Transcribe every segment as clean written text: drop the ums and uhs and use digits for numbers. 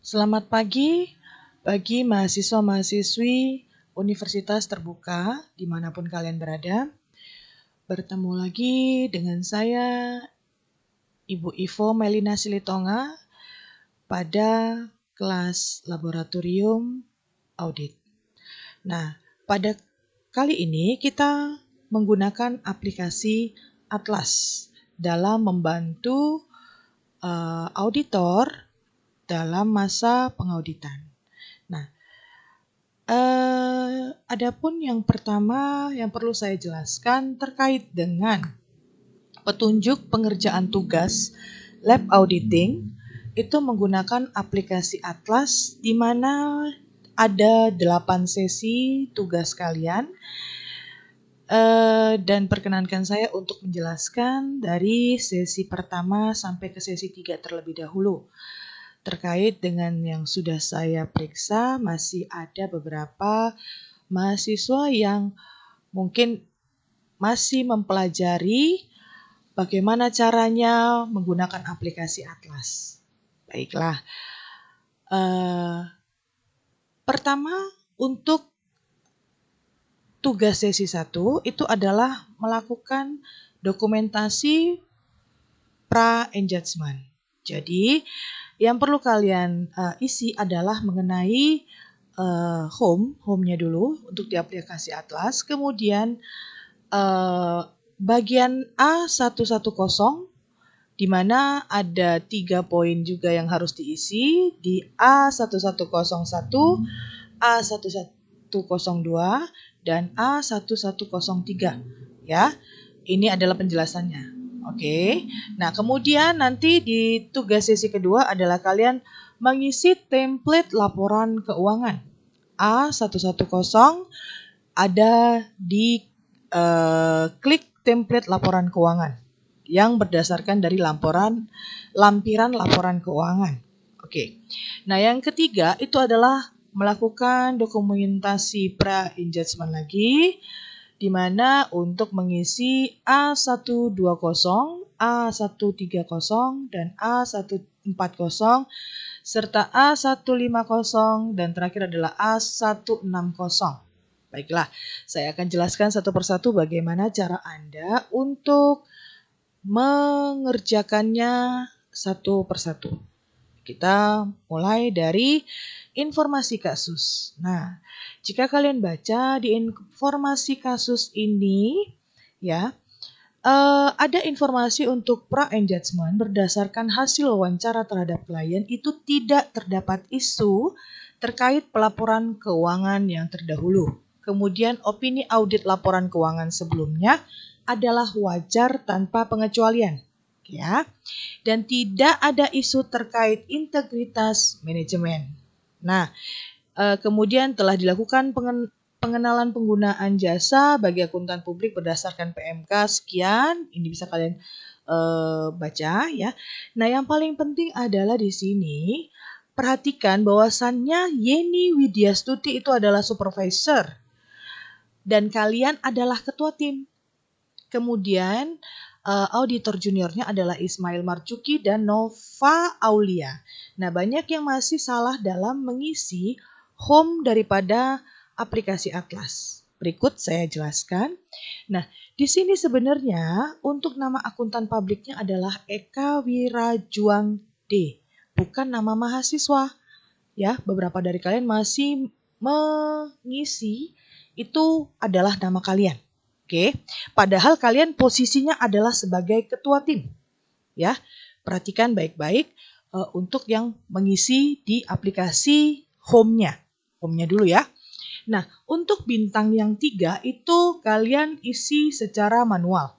Selamat pagi bagi mahasiswa-mahasiswi Universitas Terbuka dimanapun kalian berada. Bertemu lagi dengan saya, Ibu Ivo Melina Silitonga, pada kelas laboratorium audit. Nah, pada kali ini kita menggunakan aplikasi Atlas dalam membantu auditor dalam masa pengauditan. Nah, adapun yang pertama yang perlu saya jelaskan terkait dengan petunjuk pengerjaan tugas lab auditing itu menggunakan aplikasi Atlas di mana ada 8 sesi tugas kalian. Dan perkenankan saya untuk menjelaskan dari sesi pertama sampai ke sesi 3 terlebih dahulu. Terkait dengan yang sudah saya periksa, masih ada beberapa mahasiswa yang mungkin masih mempelajari bagaimana caranya menggunakan aplikasi Atlas. Baiklah, pertama untuk tugas sesi 1 itu adalah melakukan dokumentasi pra-engagement. Jadi, yang perlu kalian isi adalah mengenai home-nya dulu untuk di aplikasi Atlas. Kemudian bagian A110 di mana ada 3 poin juga yang harus diisi di A1101, A1102, dan A1103 ya. Ini adalah penjelasannya. Oke. Nah, kemudian nanti di tugas sesi kedua adalah kalian mengisi template laporan keuangan. A110 ada di klik template laporan keuangan yang berdasarkan dari lampiran laporan keuangan. Oke. Nah, yang ketiga itu adalah melakukan dokumentasi pra-engagement lagi, di mana untuk mengisi A120, A130, dan A140, serta A150, dan terakhir adalah A160. Baiklah, saya akan jelaskan satu persatu bagaimana cara Anda untuk mengerjakannya satu persatu. Kita mulai dari informasi kasus. Nah, jika kalian baca di informasi kasus ini, ya, ada informasi untuk pra-engagement berdasarkan hasil wawancara terhadap klien itu tidak terdapat isu terkait pelaporan keuangan yang terdahulu. Kemudian opini audit laporan keuangan sebelumnya adalah wajar tanpa pengecualian, ya. Dan tidak ada isu terkait integritas manajemen. Nah, kemudian telah dilakukan pengenalan penggunaan jasa bagi akuntan publik berdasarkan PMK sekian. Ini bisa kalian baca ya. Nah, yang paling penting adalah di sini perhatikan bahwasannya Yeni Widyastuti itu adalah supervisor dan kalian adalah ketua tim. Kemudian auditor juniornya adalah Ismail Marzuki dan Nova Aulia. Nah, banyak yang masih salah dalam mengisi home daripada aplikasi Atlas. Berikut saya jelaskan. Nah, di sini sebenarnya untuk nama akuntan publiknya adalah Eka Wirajuang D, bukan nama mahasiswa. Ya, beberapa dari kalian masih mengisi itu adalah nama kalian. Oke, padahal kalian posisinya adalah sebagai ketua tim. Ya, perhatikan baik-baik untuk yang mengisi di aplikasi home-nya. Home-nya dulu ya. Nah, untuk bintang yang 3 itu kalian isi secara manual.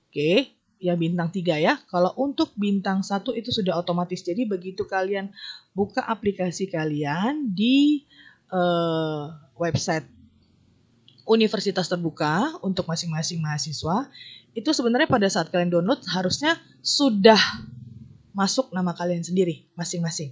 Oke, ya bintang 3 ya. Kalau untuk bintang 1 itu sudah otomatis. Jadi begitu kalian buka aplikasi kalian di website Universitas Terbuka untuk masing-masing mahasiswa, itu sebenarnya pada saat kalian download harusnya sudah masuk nama kalian sendiri masing-masing.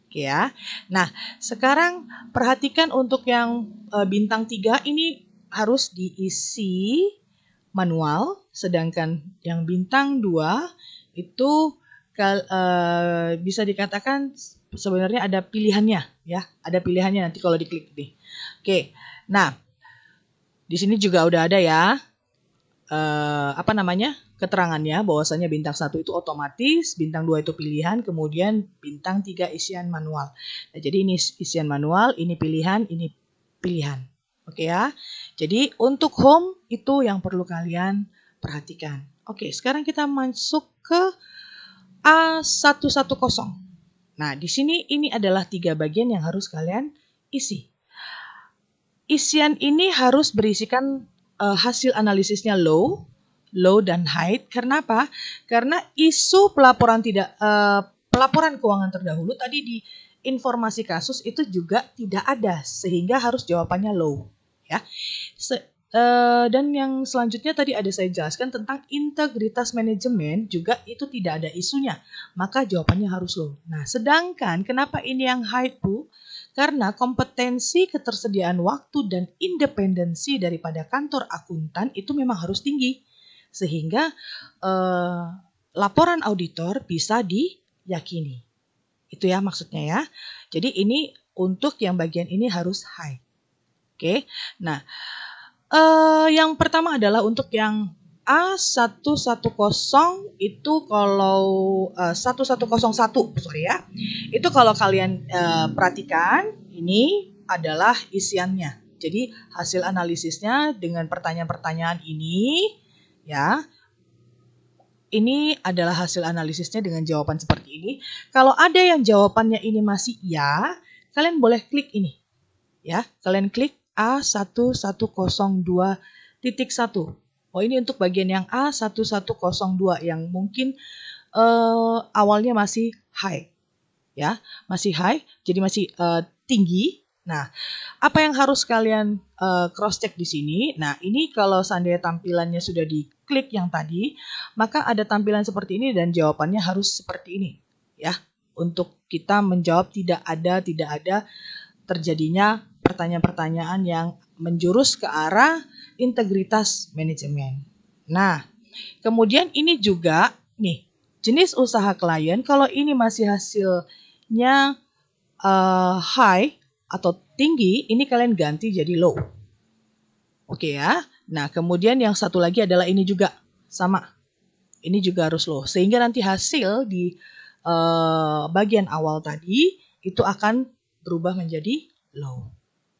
Oke ya. Nah, sekarang perhatikan untuk yang bintang 3 ini harus diisi manual, sedangkan yang bintang 2 itu bisa dikatakan sebenarnya ada pilihannya ya, ada pilihannya nanti kalau diklik nih. Oke, nah di sini juga udah ada ya keterangannya bahwasanya bintang 1 itu otomatis, bintang 2 itu pilihan, kemudian bintang 3 isian manual. Nah, jadi ini isian manual, ini pilihan, ini pilihan. Oke ya. Jadi untuk home itu yang perlu kalian perhatikan. Oke, sekarang kita masuk ke A110. Nah, di sini ini adalah 3 bagian yang harus kalian isi. Isian ini harus berisikan hasil analisisnya low dan high. Kenapa? Karena isu pelaporan keuangan terdahulu tadi di informasi kasus itu juga tidak ada, sehingga harus jawabannya low. Ya. Dan yang selanjutnya tadi ada saya jelaskan tentang integritas manajemen, juga itu tidak ada isunya, maka jawabannya harus low. Nah, sedangkan kenapa ini yang high, Bu? Karena kompetensi, ketersediaan waktu, dan independensi daripada kantor akuntan itu memang harus tinggi. Sehingga laporan auditor bisa diyakini. Itu ya maksudnya ya. Jadi ini untuk yang bagian ini harus high. Oke, nah yang pertama adalah untuk yang A110 itu kalau 1101 sorry ya. Itu kalau kalian perhatikan ini adalah isiannya. Jadi hasil analisisnya dengan pertanyaan-pertanyaan ini ya. Ini adalah hasil analisisnya dengan jawaban seperti ini. Kalau ada yang jawabannya ini masih ya, kalian boleh klik ini. Ya, kalian klik A1102.1. Oh, ini untuk bagian yang A1102 yang mungkin awalnya masih high. Ya, masih high, jadi masih tinggi. Nah, apa yang harus kalian cross check di sini? Nah, ini kalau seandainya tampilannya sudah diklik yang tadi, maka ada tampilan seperti ini dan jawabannya harus seperti ini, ya. Untuk kita menjawab tidak ada terjadinya pertanyaan-pertanyaan yang menjurus ke arah integritas manajemen. Nah, kemudian ini juga nih, jenis usaha klien kalau ini masih hasilnya high atau tinggi, ini kalian ganti jadi low. Oke ya. Nah, kemudian yang satu lagi adalah ini juga sama. Ini juga harus low. Sehingga nanti hasil di bagian awal tadi itu akan berubah menjadi low.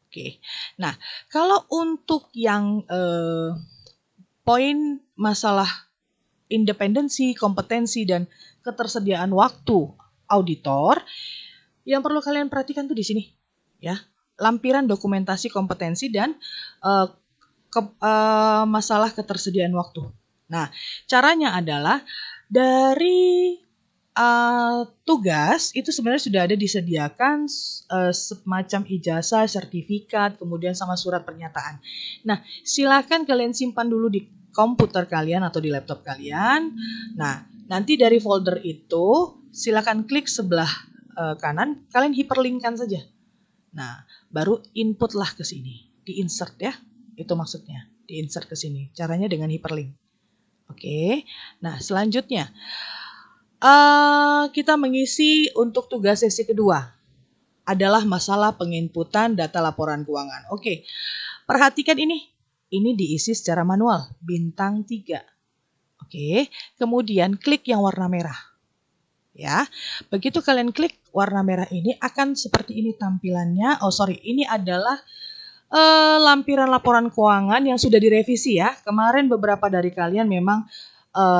Oke. Nah, kalau untuk yang poin masalah independensi, kompetensi, dan ketersediaan waktu auditor, yang perlu kalian perhatikan tuh di sini, ya, lampiran dokumentasi kompetensi dan masalah ketersediaan waktu. Nah, caranya adalah dari tugas itu sebenarnya sudah ada disediakan semacam ijazah, sertifikat, kemudian sama surat pernyataan. Nah, silakan kalian simpan dulu di komputer kalian atau di laptop kalian. Nah, nanti dari folder itu silakan klik sebelah kanan, kalian hyperlinkkan saja. Nah, baru input lah ke sini, di-insert ya. Itu maksudnya, di-insert ke sini. Caranya dengan hyperlink. Oke. Nah, selanjutnya kita mengisi untuk tugas sesi kedua adalah masalah penginputan data laporan keuangan. Oke, perhatikan ini. Ini diisi secara manual, bintang 3. Oke, kemudian klik yang warna merah. Ya, begitu kalian klik warna merah ini akan seperti ini tampilannya. Ini adalah lampiran laporan keuangan yang sudah direvisi ya. Kemarin beberapa dari kalian memang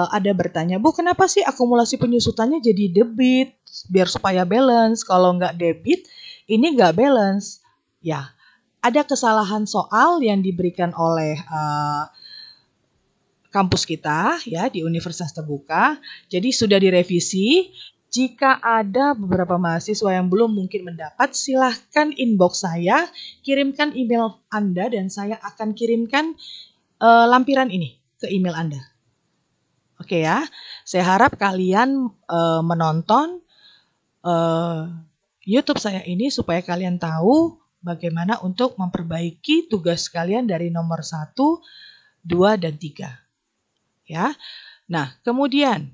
ada bertanya, Bu, kenapa sih akumulasi penyusutannya jadi debit biar supaya balance? Kalau nggak debit, ini nggak balance. Ya, ada kesalahan soal yang diberikan oleh kampus kita ya di Universitas Terbuka. Jadi sudah direvisi. Jika ada beberapa mahasiswa yang belum mungkin mendapat, silahkan inbox saya, kirimkan email Anda dan saya akan kirimkan lampiran ini ke email Anda. Oke ya, saya harap kalian menonton YouTube saya ini supaya kalian tahu bagaimana untuk memperbaiki tugas kalian dari nomor 1, 2, dan 3. Ya. Nah, kemudian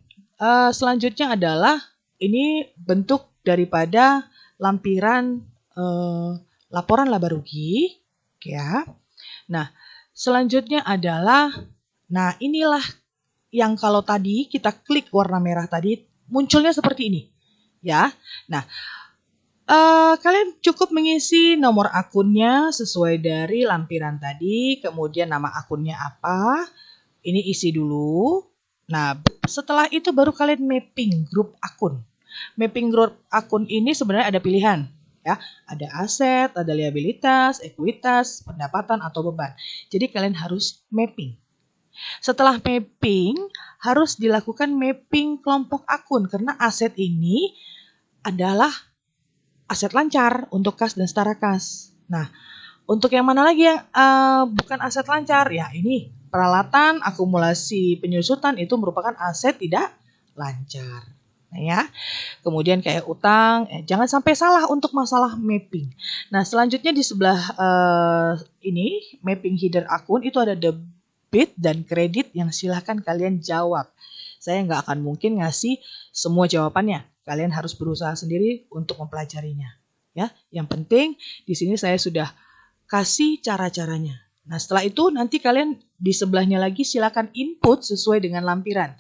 Selanjutnya adalah ini bentuk daripada lampiran laporan laba rugi, ya. Nah, selanjutnya adalah, nah inilah yang kalau tadi kita klik warna merah tadi munculnya seperti ini, ya. Nah, kalian cukup mengisi nomor akunnya sesuai dari lampiran tadi, kemudian nama akunnya apa, ini isi dulu. Nah, setelah itu baru kalian mapping grup akun. Mapping grup akun ini sebenarnya ada pilihan, ya. Ada aset, ada liabilitas, ekuitas, pendapatan atau beban. Jadi kalian harus mapping. Setelah mapping, harus dilakukan mapping kelompok akun karena aset ini adalah aset lancar untuk kas dan setara kas. Nah, untuk yang mana lagi yang bukan aset lancar? Ya, ini peralatan akumulasi penyusutan itu merupakan aset tidak lancar. Nah, ya. Kemudian kayak utang, jangan sampai salah untuk masalah mapping. Nah, selanjutnya di sebelah ini mapping header akun itu ada debit dan kredit yang silahkan kalian jawab. Saya nggak akan mungkin ngasih semua jawabannya. Kalian harus berusaha sendiri untuk mempelajarinya. Ya, yang penting di sini saya sudah kasih cara-caranya. Nah, setelah itu nanti kalian di sebelahnya lagi silakan input sesuai dengan lampiran.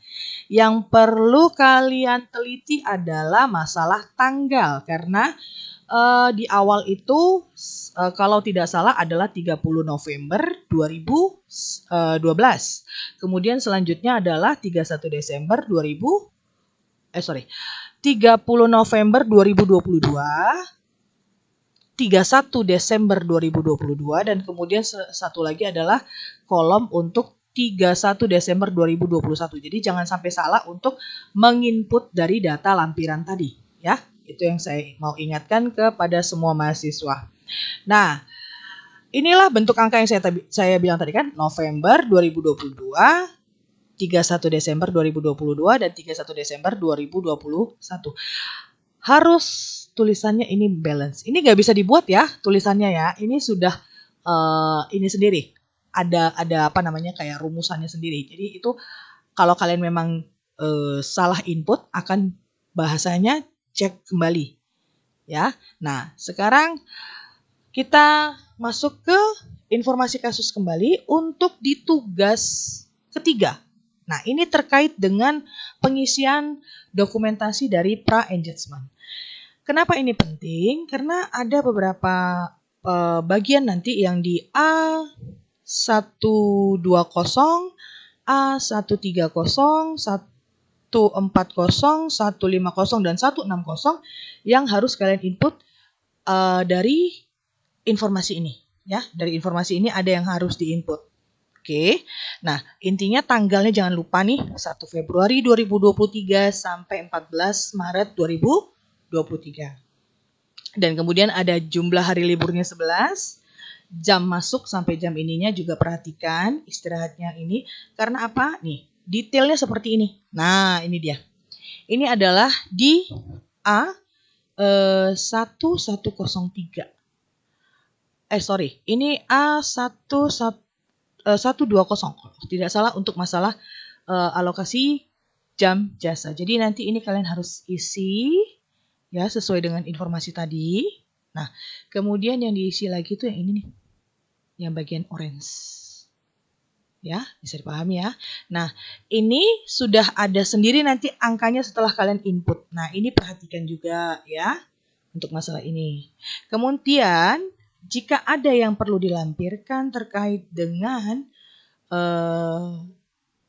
Yang perlu kalian teliti adalah masalah tanggal karena di awal itu kalau tidak salah adalah 30 November 2012. Kemudian selanjutnya adalah 31 Desember 30 November 2022, 31 Desember 2022, dan kemudian satu lagi adalah kolom untuk 31 Desember 2021. Jadi jangan sampai salah untuk menginput dari data lampiran tadi, ya. Itu yang saya mau ingatkan kepada semua mahasiswa. Nah, inilah bentuk angka yang saya bilang tadi kan, November 2022, 31 Desember 2022 dan 31 Desember 2021. Harus tulisannya ini balance. Ini nggak bisa dibuat ya tulisannya ya. Ini sudah ini sendiri. Ada apa namanya kayak rumusannya sendiri. Jadi itu kalau kalian memang salah input akan bahasanya cek kembali. Ya. Nah, sekarang kita masuk ke informasi kasus kembali untuk di tugas ketiga. Nah, ini terkait dengan pengisian dokumentasi dari pra-engagement. Kenapa ini penting? Karena ada beberapa bagian nanti yang di A120, A130, 140, 150, dan 160 yang harus kalian input dari informasi ini. Ya, dari informasi ini ada yang harus diinput. Oke, nah intinya tanggalnya jangan lupa nih 1 Februari 2023 sampai 14 Maret 2023. Dan kemudian ada jumlah hari liburnya 11, jam masuk sampai jam ininya juga perhatikan istirahatnya ini. Karena apa? Nih, detailnya seperti ini. Nah, ini dia. Ini adalah di A1103. Ini A11 120, tidak salah untuk masalah alokasi jam jasa. Jadi nanti ini kalian harus isi ya sesuai dengan informasi tadi. Nah, kemudian yang diisi lagi tuh yang ini nih. Yang bagian orange. Ya, bisa dipahami ya. Nah, ini sudah ada sendiri nanti angkanya setelah kalian input. Nah, ini perhatikan juga ya untuk masalah ini. Kemudian jika ada yang perlu dilampirkan terkait dengan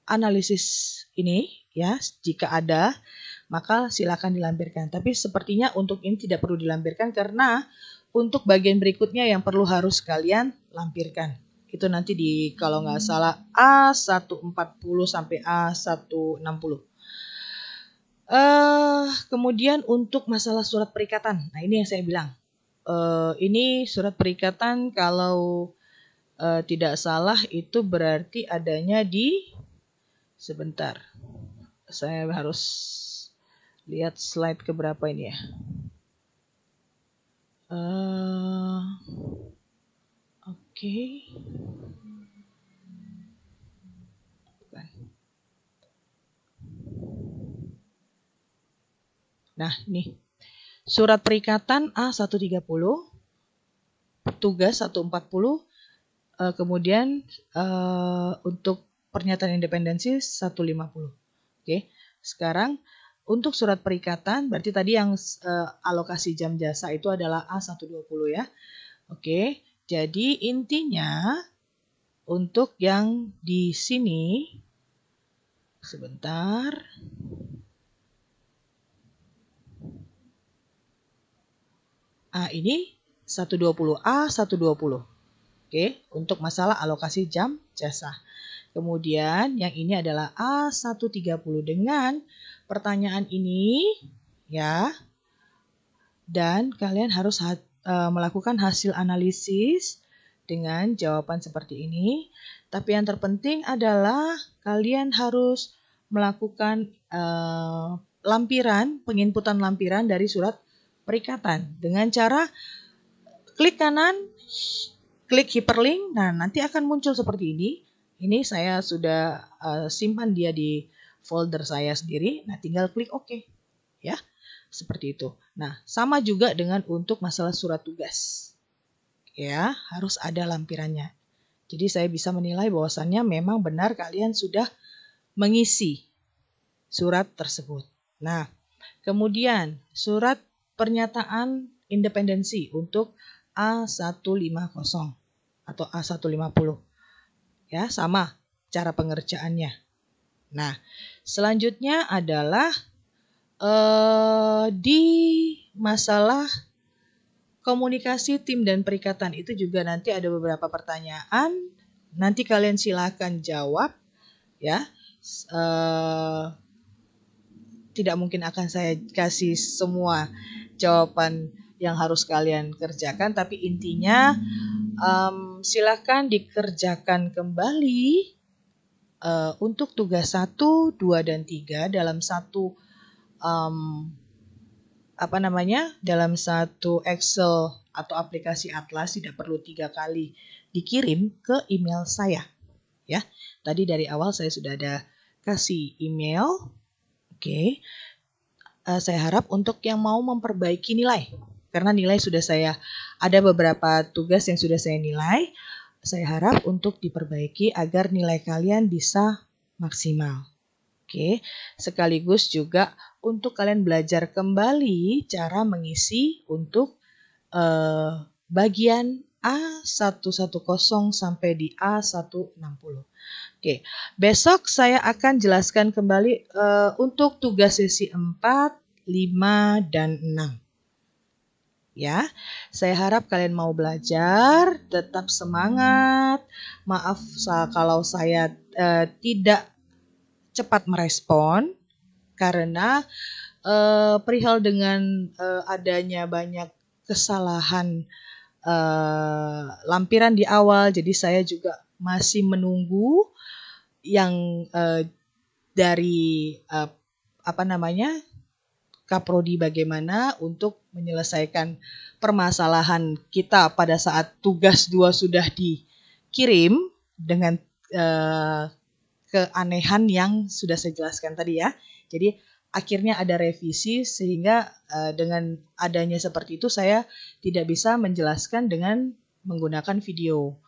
analisis ini, ya, jika ada, maka silakan dilampirkan. Tapi sepertinya untuk ini tidak perlu dilampirkan karena untuk bagian berikutnya yang perlu harus kalian lampirkan. Itu nanti di kalau nggak salah A140 sampai A160. Kemudian untuk masalah surat perikatan. Nah, ini yang saya bilang. Ini surat perikatan kalau tidak salah itu berarti adanya di sebentar. Saya harus lihat slide keberapa ini ya. Oke. Nah, ini surat perikatan A130, tugas 140, kemudian untuk pernyataan independensi 150. Oke, sekarang untuk surat perikatan, berarti tadi yang alokasi jam jasa itu adalah A120 ya. Oke, jadi intinya untuk yang di sini, sebentar. Ini 120A, 120. Oke, untuk masalah alokasi jam jasa. Kemudian yang ini adalah A130 dengan pertanyaan ini ya. Dan kalian harus melakukan hasil analisis dengan jawaban seperti ini. Tapi yang terpenting adalah kalian harus melakukan penginputan lampiran dari surat perikatan dengan cara klik kanan, klik hyperlink. Nah, nanti akan muncul seperti ini. Ini saya sudah simpan dia di folder saya sendiri. Nah, tinggal klik OK. Ya, seperti itu. Nah, sama juga dengan untuk masalah surat tugas. Ya, harus ada lampirannya. Jadi saya bisa menilai bahwasannya memang benar kalian sudah mengisi surat tersebut. Nah, kemudian surat pernyataan independensi untuk A150 atau A150. Ya, sama cara pengerjaannya. Nah, selanjutnya adalah di masalah komunikasi tim dan perikatan itu juga nanti ada beberapa pertanyaan. Nanti kalian silakan jawab ya. Tidak mungkin akan saya kasih semua jawaban yang harus kalian kerjakan, tapi intinya silakan dikerjakan kembali untuk tugas 1, 2, dan 3 dalam satu dalam satu Excel atau aplikasi Atlas. Tidak perlu 3 kali dikirim ke email saya ya. Tadi dari awal saya sudah ada kasih email. Oke. Saya harap untuk yang mau memperbaiki nilai, karena nilai sudah ada beberapa tugas yang sudah saya nilai. Saya harap untuk diperbaiki agar nilai kalian bisa maksimal. Oke, sekaligus juga untuk kalian belajar kembali cara mengisi untuk bagian A110 sampai di A160. Oke, besok saya akan jelaskan kembali untuk tugas sesi 4, 5, dan 6. Ya, saya harap kalian mau belajar, tetap semangat. Maaf kalau saya tidak cepat merespon karena perihal dengan adanya banyak kesalahan lampiran di awal, jadi saya juga masih menunggu yang dari Kaprodi bagaimana untuk menyelesaikan permasalahan kita pada saat tugas 2 sudah dikirim dengan keanehan yang sudah saya jelaskan tadi ya. Jadi akhirnya ada revisi sehingga dengan adanya seperti itu saya tidak bisa menjelaskan dengan menggunakan video.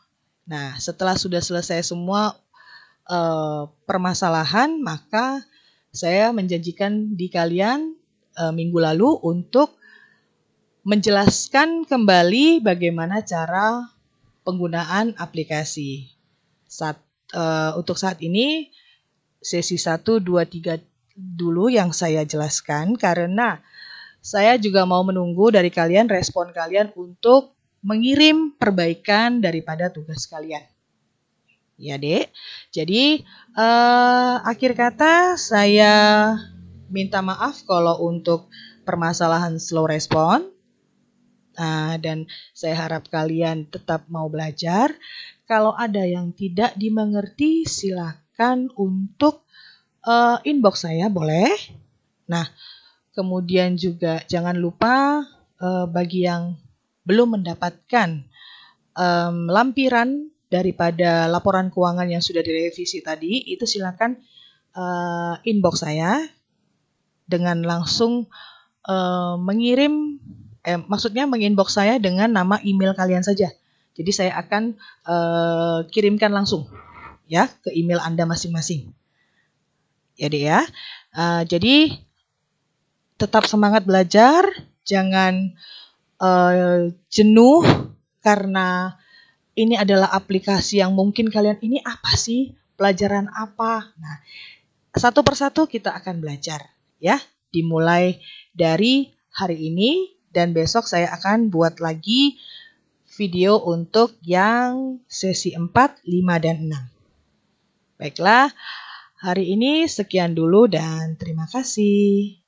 Nah, setelah sudah selesai semua permasalahan, maka saya menjanjikan di kalian minggu lalu untuk menjelaskan kembali bagaimana cara penggunaan aplikasi. Untuk saat ini sesi 1, 2, 3 dulu yang saya jelaskan, karena saya juga mau menunggu dari kalian respon kalian untuk mengirim perbaikan daripada tugas kalian. Ya, Dek. Jadi akhir kata saya minta maaf kalau untuk permasalahan slow respon. Dan saya harap kalian tetap mau belajar. Kalau ada yang tidak dimengerti, silakan untuk inbox saya, boleh. Nah, kemudian juga jangan lupa bagi yang belum mendapatkan lampiran daripada laporan keuangan yang sudah direvisi tadi, itu silakan inbox saya dengan langsung maksudnya menginbox saya dengan nama email kalian saja. Jadi saya akan kirimkan langsung ya ke email Anda masing-masing. Ya Dek ya. Jadi tetap semangat belajar, jangan jenuh karena ini adalah aplikasi yang mungkin kalian ini apa sih? Pelajaran apa? Nah, satu persatu kita akan belajar ya. Dimulai dari hari ini dan besok saya akan buat lagi video untuk yang sesi 4, 5, dan 6. Baiklah, hari ini sekian dulu dan terima kasih.